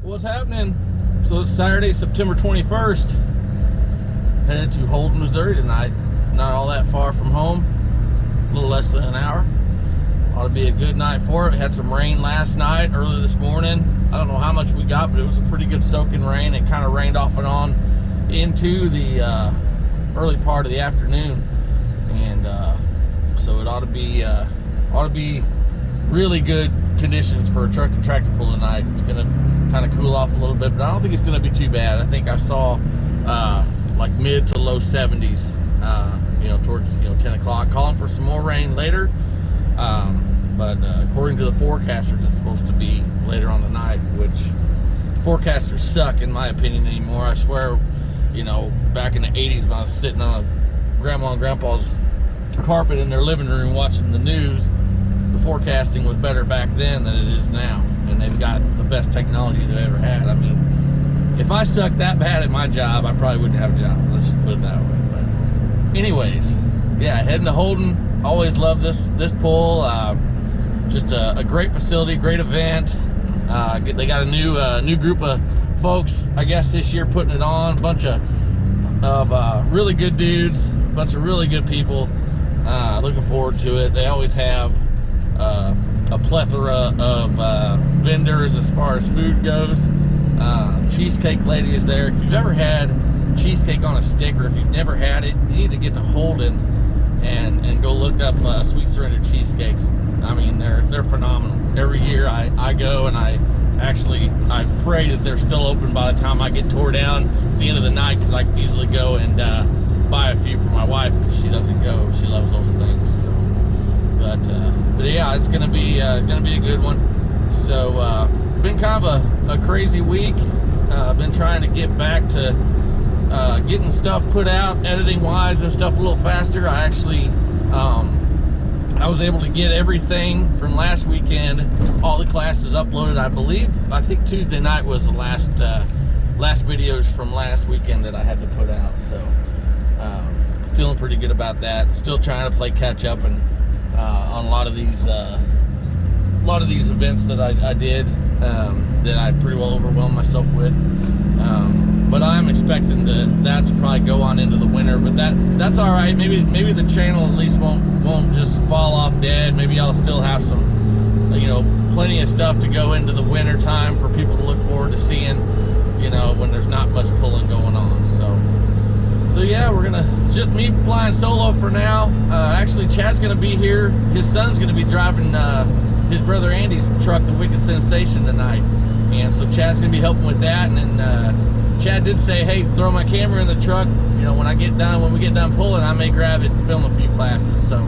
What's happening? So it's Saturday, September 21st. Headed to Holden, Missouri tonight. Not all that far from home. A little less than an hour. Ought to be a good night for it. Had some rain last night, early this morning. I don't know how much we got, but it was a pretty good soaking rain. It kind of rained off and on into the early part of the afternoon, and so it ought to be really good conditions for a truck and tractor pull tonight. It's gonna kind of cool off a little bit, but I don't think it's gonna be too bad. I think I saw like mid to low 70s, towards 10 o'clock. Calling for some more rain later, but according to the forecasters, it's supposed to be later on tonight, which forecasters suck in my opinion anymore. I swear, back in the 80s when I was sitting on a grandma and grandpa's carpet in their living room watching the news, the forecasting was better back then than it is now, and they've got the best technology they've ever had. I mean, if I sucked that bad at my job, I probably wouldn't have a job. Let's just put it that way. But anyways, yeah, heading to Holden. Always love this pull. Just a great facility, great event. They got a new group of folks, I guess, this year putting it on. A bunch of really good dudes, a bunch of really good people. Looking forward to it. They always have a plethora of vendors as far as food goes. Cheesecake lady is there. If you've ever had cheesecake on a stick, or if you've never had it, you need to get to Holden and go look up Sweet Surrender cheesecakes. I mean, they're phenomenal. Every year I go, and I pray that they're still open by the time I get tore down at the end of the night, because I can easily go and buy a few for my wife, because she doesn't go. She loves those things. So, but yeah, it's gonna be a good one. So been kind of a crazy week. Been trying to get back to getting stuff put out, editing wise and stuff a little faster. I actually I was able to get everything from last weekend, all the classes uploaded. I think Tuesday night was the last videos from last weekend that I had to put out. So feeling pretty good about that. Still trying to play catch up and on a lot of these events that I did that I pretty well overwhelmed myself with. But I'm expecting that to probably go on into the winter, but that's all right. Maybe the channel at least won't just fall off dead. Maybe I'll still have some, plenty of stuff to go into the winter time for people to look forward to seeing, when there's not much pulling going on. So yeah, just me flying solo for now. Actually, Chad's gonna be here. His son's gonna be driving his brother Andy's truck, the Wicked Sensation, tonight, and so Chad's gonna be helping with that. And then Chad did say, hey, throw my camera in the truck. When we get done pulling, I may grab it and film a few classes. So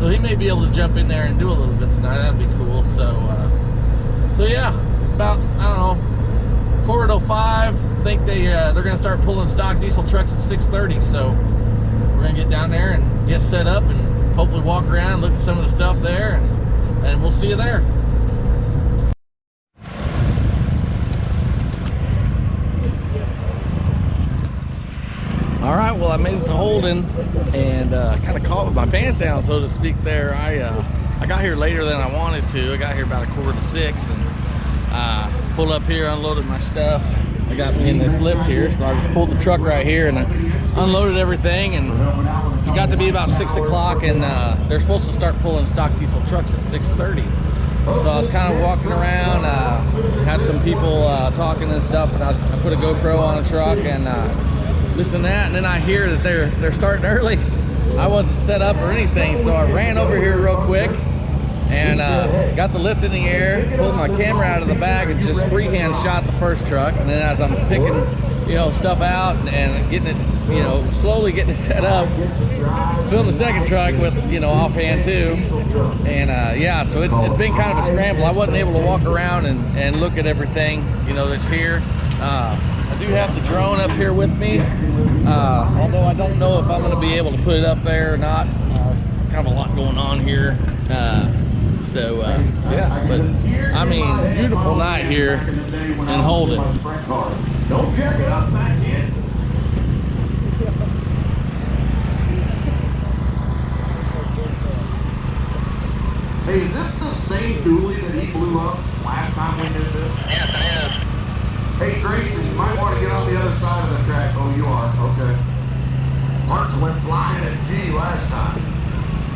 he may be able to jump in there and do a little bit tonight. That'd be cool. So yeah, it's about, I don't know, 4:05. I think they're gonna start pulling stock diesel trucks at 6:30. So we're gonna get down there and get set up and hopefully walk around, look at some of the stuff there, and we'll see you there. All right, well, I made it to Holden and kind of caught with my pants down, so to speak there. I got here later than I wanted to. I got here about 5:45 and pulled up here, unloaded my stuff. I got me in this lift here, so I just pulled the truck right here and I unloaded everything, and it got to be about 6 o'clock, and they're supposed to start pulling stock diesel trucks at 6:30. So I was kind of walking around, had some people talking and stuff, and I put a GoPro on a truck and listen to that, and then I hear that they're starting early. I wasn't set up or anything, so I ran over here real quick and got the lift in the air, pulled my camera out of the bag, and just freehand shot the first truck. And then as I'm picking stuff out and getting it, slowly getting it set up, filmed the second truck with offhand too. And yeah, so it's been kind of a scramble. I wasn't able to walk around and look at everything that's here. I do have the drone up here with me, although I don't know if I'm going to be able to put it up there or not. Kind of a lot going on here. Yeah, but I mean, beautiful night here in Holden. Don't jack it up, my kid. Hey, is this the same dually that he blew up last time we did this? Yes, it is. might want to get on the other side of the track. Oh, you are. Okay. Martin went flying at G last time.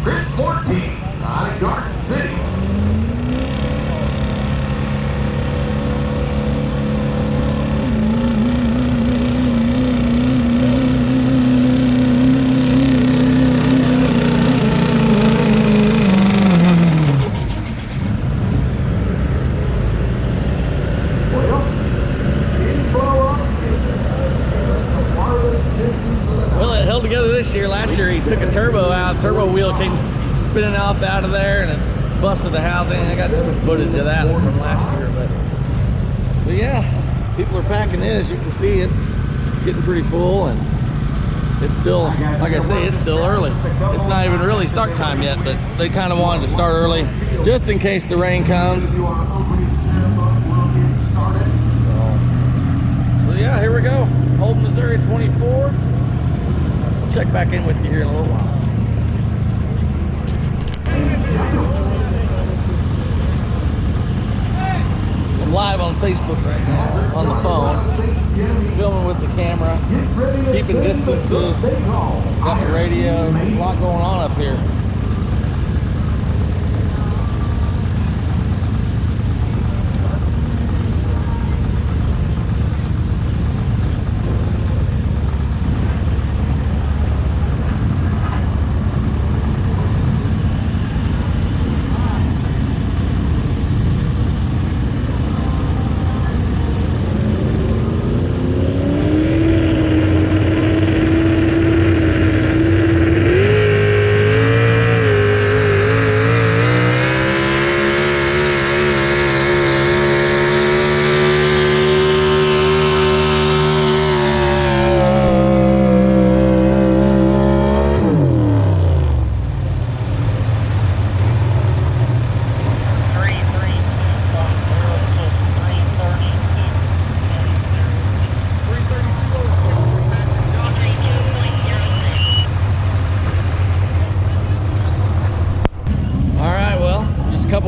Chris 14 out of Garden City. Last year he took a turbo out, turbo wheel came spinning out of there and it busted the housing. I got some footage of that from last year, but yeah, people are packing in. As you can see, it's getting pretty full, and it's still, like I say, it's still early. It's not even really start time yet, but they kind of wanted to start early just in case the rain comes. So yeah, here we go. Holden, Missouri 24. Check back in with you here in a little while. I'm live on Facebook right now, on the phone, filming with the camera, keeping distances, got the radio, a lot going on up here.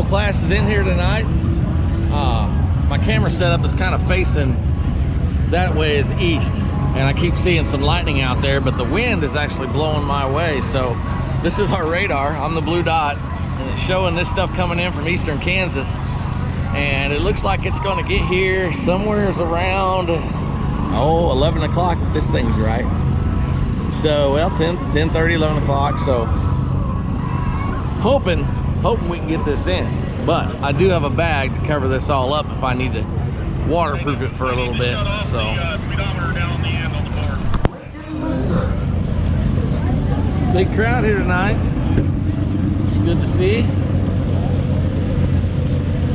Classes in here tonight. My camera setup is kind of facing that way is east, and I keep seeing some lightning out there, but the wind is actually blowing my way. So this is our radar. I'm the blue dot, and it's showing this stuff coming in from eastern Kansas, and it looks like it's going to get here somewhere around 11 o'clock if this thing's right. So well, 10:30, 11 o'clock. So hoping we can get this in, but I do have a bag to cover this all up if I need to waterproof it for a little bit. So big crowd here tonight. It's good to see.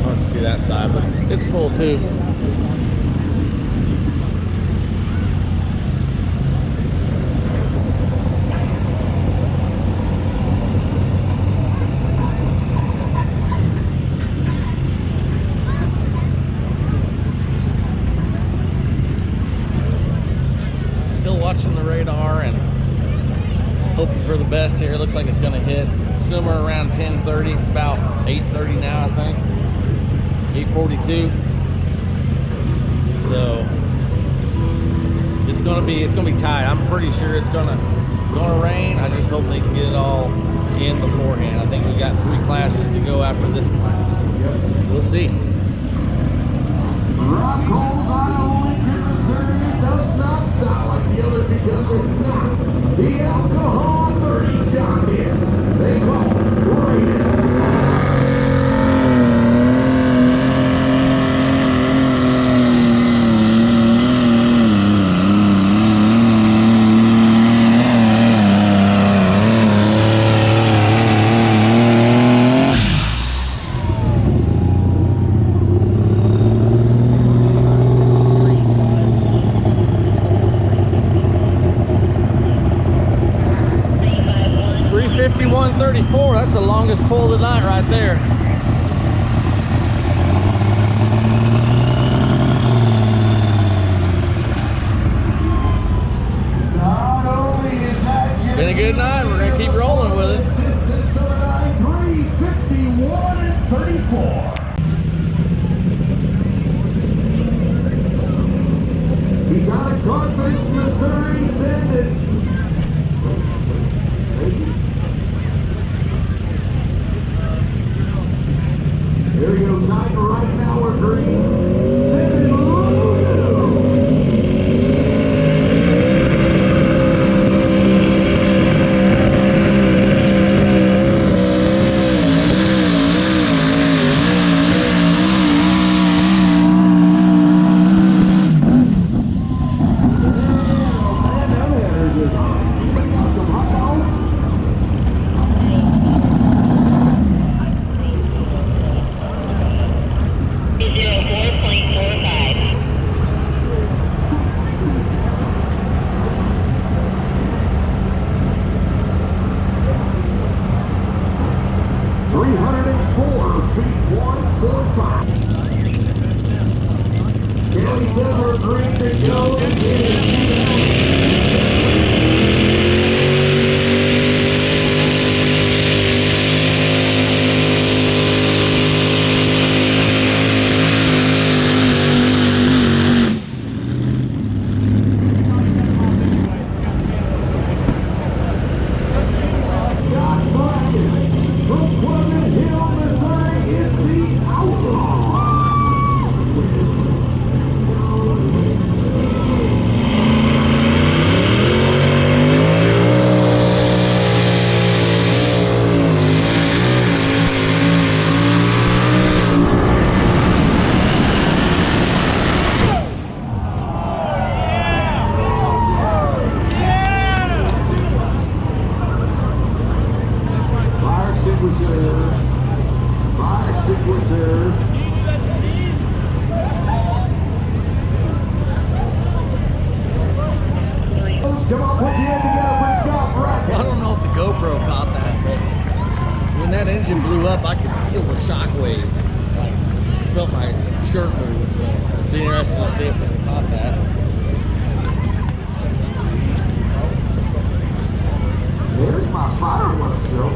Hard to see that side, but it's full too. Watching the radar and hoping for the best here. It looks like it's going to hit somewhere around 10:30. It's about 8:30 now, I think. 8:42. So it's going to be tight. I'm pretty sure it's going to rain. I just hope they can get it all in beforehand. I think we got 3 classes to go after this class. We'll see. Rock calls on only Missouri does not sound like the other because it's not. The alcohol 30 down here. They call it 51.34, that's the longest pull of the night right there. Been a good night, we're gonna keep rolling with it. 3:51.34. Carthage, Missouri, send it. Here we go, Tiger, right now we're green. Send it. I could feel the shock wave. Like, felt my shirt move. So it'd be interesting to see if it caught that. There's my fireworks show.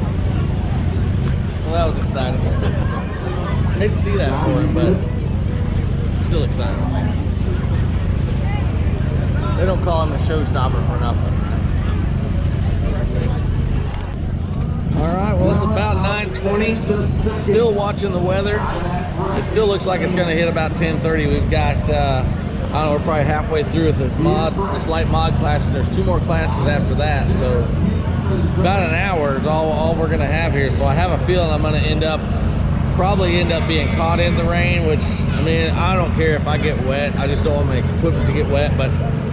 Well, that was exciting. Hate to see that for him, but still exciting. They don't call him a showstopper for nothing. Alright, well it's about 9:20. Still watching the weather. It still looks like it's going to hit about 10:30. We've got, I don't know, we're probably halfway through with this light mod class, and there's 2 more classes after that. So about an hour is all we're going to have here. So I have a feeling I'm going to probably end up being caught in the rain, which, I mean, I don't care if I get wet. I just don't want my equipment to get wet, but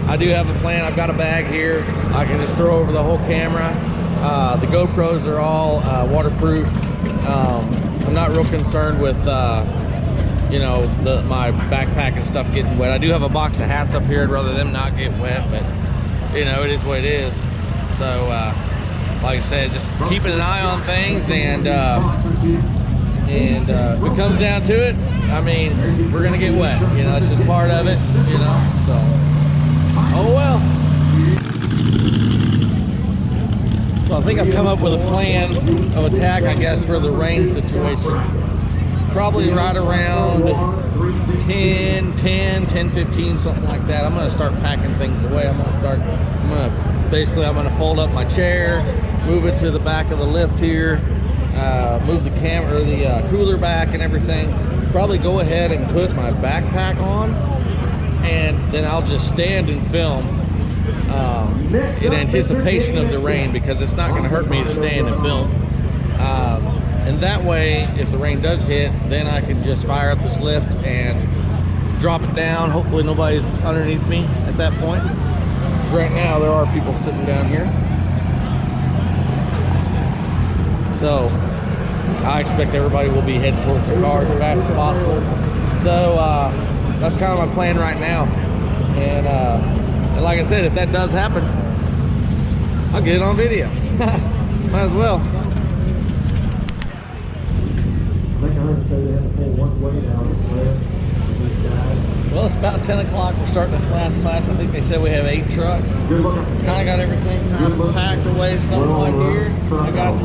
I do have a plan. I've got a bag here. I can just throw over the whole camera. The GoPros are all waterproof. I'm not real concerned with, you know, my backpack and stuff getting wet. I do have a box of hats up here. I'd rather them not get wet, but, you know, it is what it is. So, like I said, just keeping an eye on things, and if it comes down to it, I mean, we're gonna get wet. You know, it's just part of it. You know, so oh well. So I think I've come up with a plan of attack, I guess, for the rain situation. Probably right around 10:15, something like that. I'm gonna start packing things away. I'm gonna fold up my chair, move it to the back of the lift here, move the camera, or the cooler back and everything. Probably go ahead and put my backpack on, and then I'll just stand and film in anticipation of the rain, because it's not going to hurt me to stand and film. And that way, if the rain does hit, then I can just fire up this lift and drop it down. Hopefully nobody's underneath me at that point. Right now there are people sitting down here, so I expect everybody will be heading towards their cars as fast as possible. So that's kind of my plan right now, and like I said, if that does happen, I'll get it on video. Might as well. Well, it's about 10 o'clock. We're starting this last class. I think they said we have 8 trucks. Kind of got everything packed away somewhat here. I got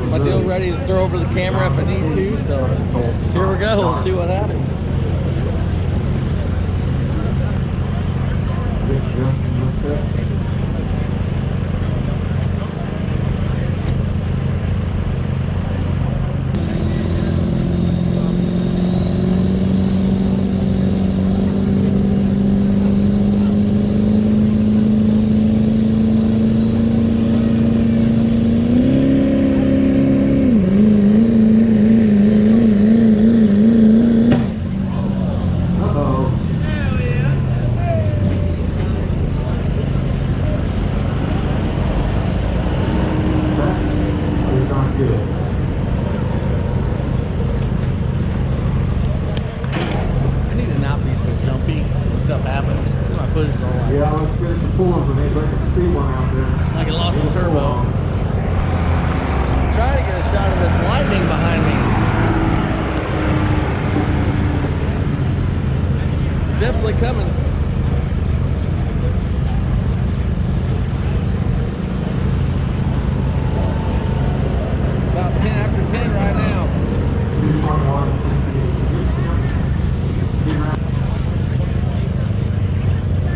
my deal ready to throw over the camera if I need to. So here we go. We'll see what happens. footage on like. Yeah, let's get the forms and they'd like to see one out there. Like it lost some turbo. Trying to get a shot of this lightning behind me. It's definitely coming. It's about 10 after 10 right now.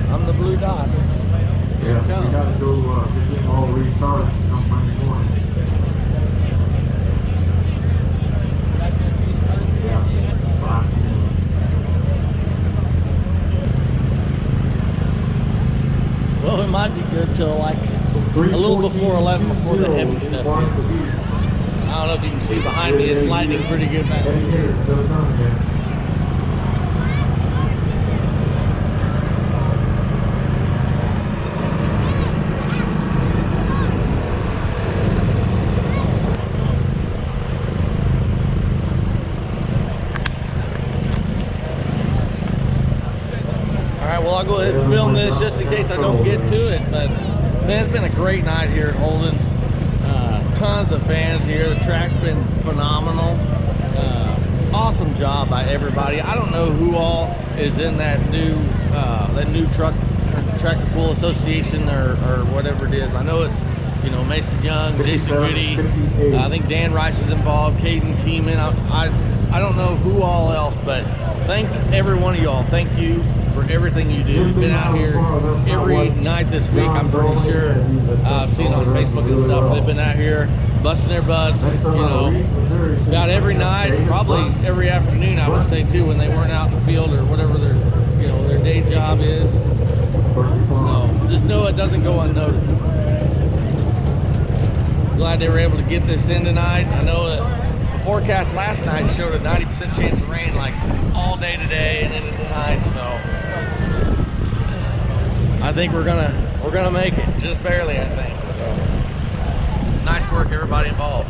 I'm the blue dots. Yeah, we gotta go get them all restarted on Monday morning. Yeah, fine. Well, it might be good till like a little before 11, before the heavy stuff. I don't know if you can see behind me, it's lightning pretty good back there. Well, I'll go ahead and film this just in case I don't get to it. But man, it's been a great night here at Holden. Tons of fans here. The track's been phenomenal. Awesome job by everybody. I don't know who all is in that new tractor pool association or whatever it is. I know it's, you know, Mason Young, Jason Whitty. I think Dan Rice is involved. Caden Teeman. I don't know who all else, but thank every one of y'all. Thank you for everything you do. You've been out here every night this week, I'm pretty sure. I've seen on Facebook and stuff. They've been out here busting their butts, you know, about every night, probably every afternoon, I would say too, when they weren't out in the field or whatever their, you know, their day job is. So just know it doesn't go unnoticed. Glad they were able to get this in tonight. I know that the forecast last night showed a 90% chance of rain like all day today and into tonight, so I think we're gonna make it, just barely, I think. So nice work, everybody involved.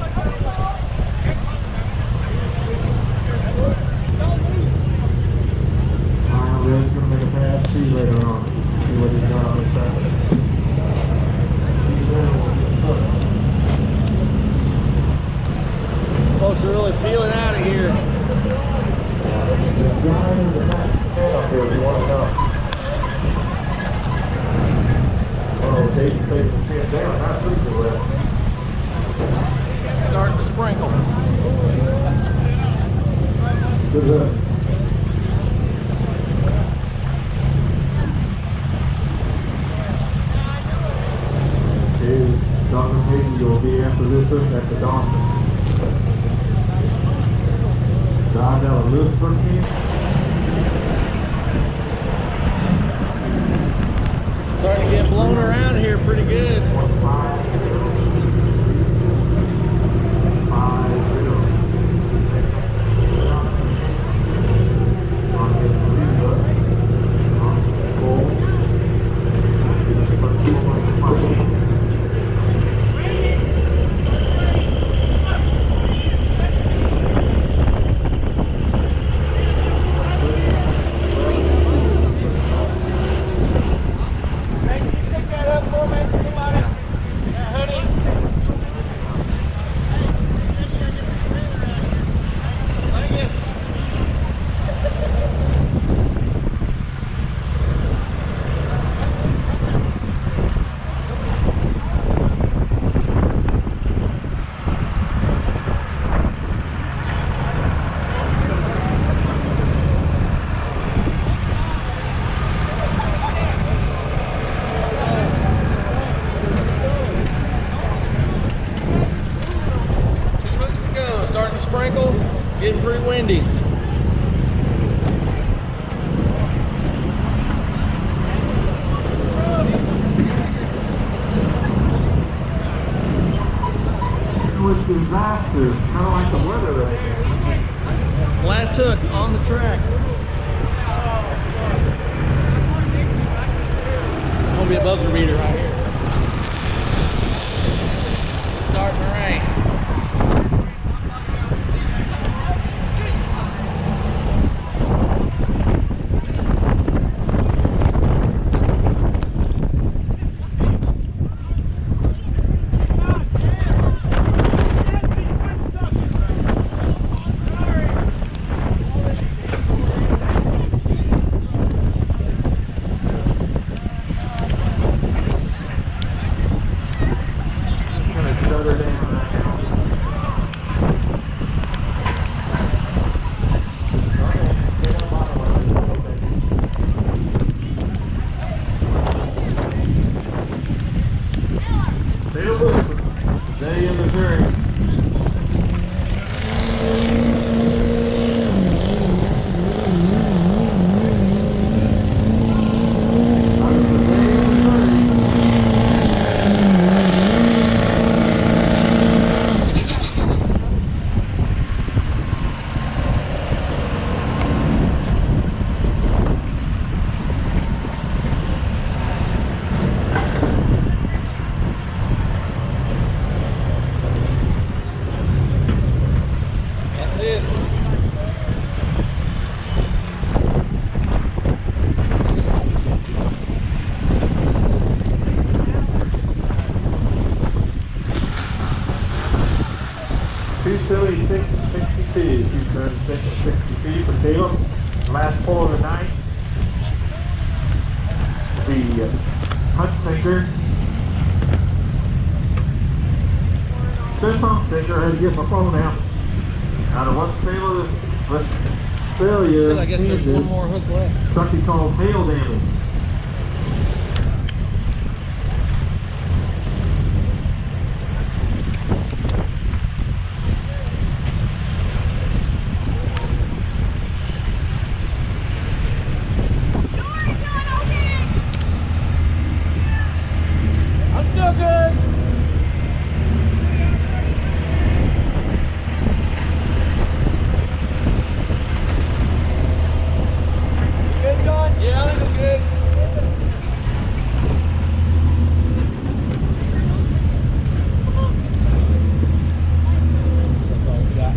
We're gonna make a pass. See you later on. See what he's got on this side. Folks are really peeling out of here. There's a guy in the back if you want to know. Oh, Dave's taking the shit down. Not pretty good. Starting to sprinkle. Good luck. Okay, Dr. Hayden will be after this one at the Dawson. Donnell and Lucifer King. Starting to get blown around here pretty good. 2 hooks to go, starting to sprinkle, getting pretty windy. With disaster, kind of like the weather right here. Last hook on the track. It's gonna be a buzzer beater right here. Starting to rain. the punch finger. There's some finger. I had to get my phone out. Out of what's failure? What's failure? Shit, I guess there's one more hook left. Something called hail damage. I'm still good. Good, John? Yeah, I think I'm good. That's all we got.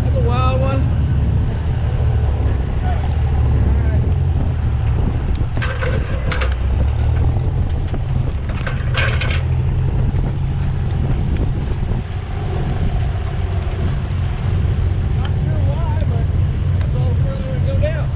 That's a wild one. Not sure why, but that's all the further it go down.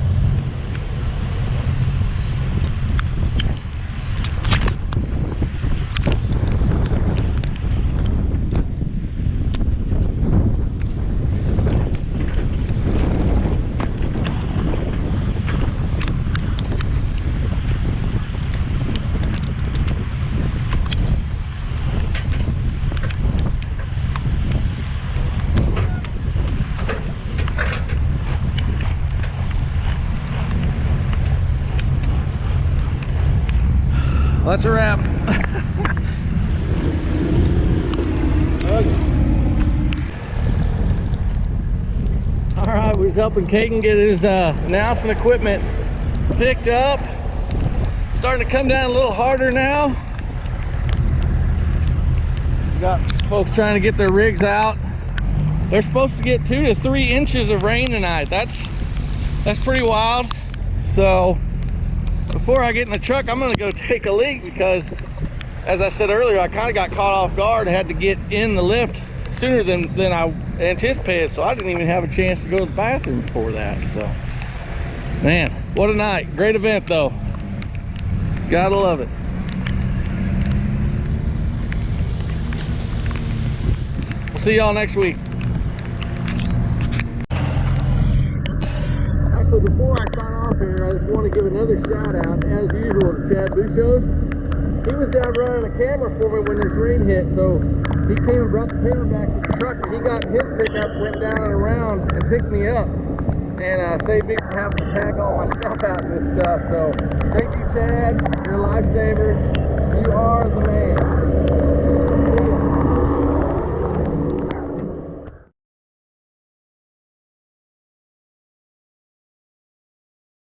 Well, that's a wrap. All right, we was helping Caden get his announcing equipment picked up. Starting to come down a little harder now. Got folks trying to get their rigs out. They're supposed to get 2 to 3 inches of rain tonight. That's pretty wild. So before I get in the truck, I'm gonna go take a leak because, as I said earlier, I kind of got caught off guard. I had to get in the lift sooner than I anticipated, so I didn't even have a chance to go to the bathroom before that. So, man, what a night. Great event, though. Gotta love it. We'll see y'all next week. Actually, before I sign off here, I just want to give another shout out, as usual, to Chad Bushos. He was down running a camera for me when this rain hit, so he came and brought the camera back to the truck, and he got in his pickup, went down and around, and picked me up, and saved me from having to pack all my stuff out and this stuff. So thank you, Chad. You're a lifesaver.